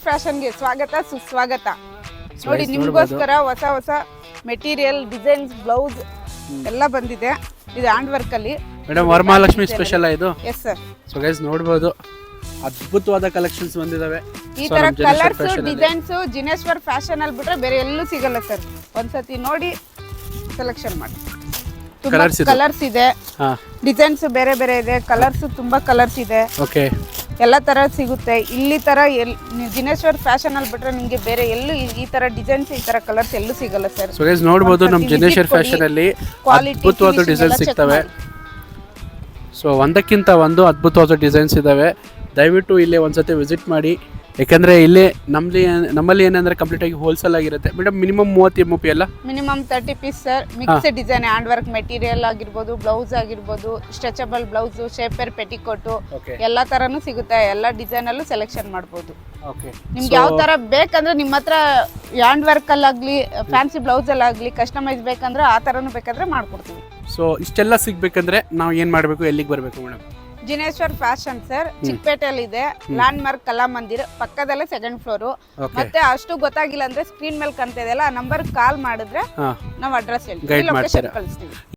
ಫ್ಯಾಷನ್ಗೆ ಸ್ವಾಗತ ಸುಸ್ವಾಗತ. ನೋಡಿ ನಿಮಗೋಸ್ಕರ ಹೊಸ ಹೊಸ ಮೆಟೀರಿಯಲ್ ಡಿಸೈನ್ಸ್ ಬ್ಲೌಸ್ ಎಲ್ಲ ಬಂದಿದೆ. ಇದು ಹ್ಯಾಂಡ್ ವರ್ಕ್ ಅಲ್ಲಿ ಮೇಡಮ್ ವರಮಹಾಲಕ್ಷ್ಮಿ ಸ್ಪೆಷಲ್ ಇದು. Yes sir. ಸೊ ಗೈಸ್ ನೋಡಬಹುದು ಅದ್ಭುತವಾದ ಕಲೆಕ್ಷನ್ಸ್ ಬಂದಿದಾವೆ. ಈ ತರ ಕಲರ್ಸ್ ಡಿಸೈನ್ಸ್ ಜಿನೇಶ್ವರ್ ಫ್ಯಾಷನ್ ಅಲ್ಲಿ ಬಿಟ್ರೆ ಬೇರೆ ಎಲ್ಲೂ ಸಿಗಲ್ಲ ಸರ್. ಒಂದ್ಸತಿ ನೋಡಿ ಸೆಲೆಕ್ಷನ್ ಮಾಡಿ. ತುಂಬಾ ಕಲರ್ಸ್ ಇದೆ, ಡಿಸೈನ್ಸ್ ಬೇರೆ ಬೇರೆ ಇದೆ, ಕಲರ್ಸ್ ತುಂಬಾ ಕಲರ್ಸ್ ಇದೆ. ಓಕೆ, ಎಲ್ಲ ತರ ಸಿಗುತ್ತೆ ಇಲ್ಲಿ. ತರ ಜಿನೇಶ್ವರ್ ಫ್ಯಾಷನ್ ಅಲ್ಲಿ ಬಿಟ್ರೆ ನಿಮ್ಗೆ ಬೇರೆ ಎಲ್ಲೂ ಈ ತರ ಡಿಸೈನ್ಸ್ ಈ ತರ ಕಲರ್ಸ್ ಎಲ್ಲೂ ಸಿಗಲ್ಲ ಸರ್. ಸೊ ಗೈಸ್ ನೋಡಬಹುದು ನಮ್ಮ ಜಿನೇಶ್ವರ್ ಫ್ಯಾಷನ್ ಅಲ್ಲಿ ಅದ್ಭುತವಾದ ಡಿಸೈನ್ಸ್ ಸಿಗ್ತವೆ. ಸೊ ಒಂದಕ್ಕಿಂತ ಒಂದು ಅದ್ಭುತವಾದ ಡಿಸೈನ್ಸ್ ಇದಾವೆ. ದಯವಿಟ್ಟು ಇಲ್ಲಿ ಒಂದ್ಸತಿ ವಿಸಿಟ್ ಮಾಡಿ. ಯಾಕಂದ್ರೆ ಇಲ್ಲಿ ನಮ್ಮಲ್ಲಿ ಏನಂದ್ರೆ ಕಂಪ್ಲೀಟ್ ಆಗಿ ಹೋಲ್ಸೇಲ್ ಆಗಿರುತ್ತೆ. ಮೇಡಮ್ ಮಿನಿಮಮ್ 30 MOP ಅಲ್ಲ, minimum 30 piece sir. Mix design hand work material ಆಗಿರ್ಬೋದು, ಬ್ಲೌಸ್ ಆಗಿರ್ಬೋದು, ಸ್ಟ್ರೆಚಬಲ್ ಬ್ಲೌಸ್, ಶೇಪರ್ ಪೆಟಿಕೋಟು ಎಲ್ಲಾ ತರನು ಸಿಗುತ್ತೆ. ಎಲ್ಲ ಡಿಸೈನ್ ಅಲ್ಲೂ ಸೆಲೆಕ್ಷನ್ ಮಾಡಬಹುದು. ನಿಮ್ಗೆ ಯಾವ ತರ ಬೇಕಂದ್ರೆ ನಿಮ್ಮ ಹತ್ರ ಹ್ಯಾಂಡ್ ವರ್ಕ್ ಅಲ್ಲಾಗ್ಲಿ ಫ್ಯಾನ್ಸಿ ಬ್ಲೌಸ್ ಅಲ್ಲಾಗ್ಲಿ ಕಸ್ಟಮೈಸ್ ಬೇಕಂದ್ರೆ ಆ ತರನು ಬೇಕಾದ್ರೆ ಮಾಡ್ಕೊಡ್ತೀವಿ. ಸೊ ಇಷ್ಟೆಲ್ಲ ಸಿಗ್ಬೇಕಂದ್ರೆ ನಾವು ಏನ್ ಮಾಡ್ಬೇಕು, ಎಲ್ಲಿಗೆ ಬರ್ಬೇಕು ಮೇಡಮ್? ಜಿನೇಶ್ವರ್ ಫ್ಯಾಷನ್ ಸರ್, ಚಿಕ್ಕಪೇಟೆಯಲ್ಲಿ ಇದೆ. ಲ್ಯಾಂಡ್ ಮಾರ್ಕ್ ಕಲಾ ಮಂದಿರ್ ಪಕ್ಕದಲ್ಲೇ 2nd ಫ್ಲೋರ್. ಮತ್ತೆ ಅಷ್ಟು ಗೊತ್ತಾಗಿಲ್ಲ ಅಂದ್ರೆ ಸ್ಕ್ರೀನ್ ಮೇಲೆ ಕಾಣ್ತಾ ಇದೆಯಲ್ಲ ಆ ನಂಬರ್ ಕಾಲ್ ಮಾಡಿದ್ರೆ ನಾವು ಅಡ್ರೆಸ್ ಹೇಳ್ತೀವಿ, ಲೊಕೇಶನ್ ಕಳಿಸ್ತೀವಿ.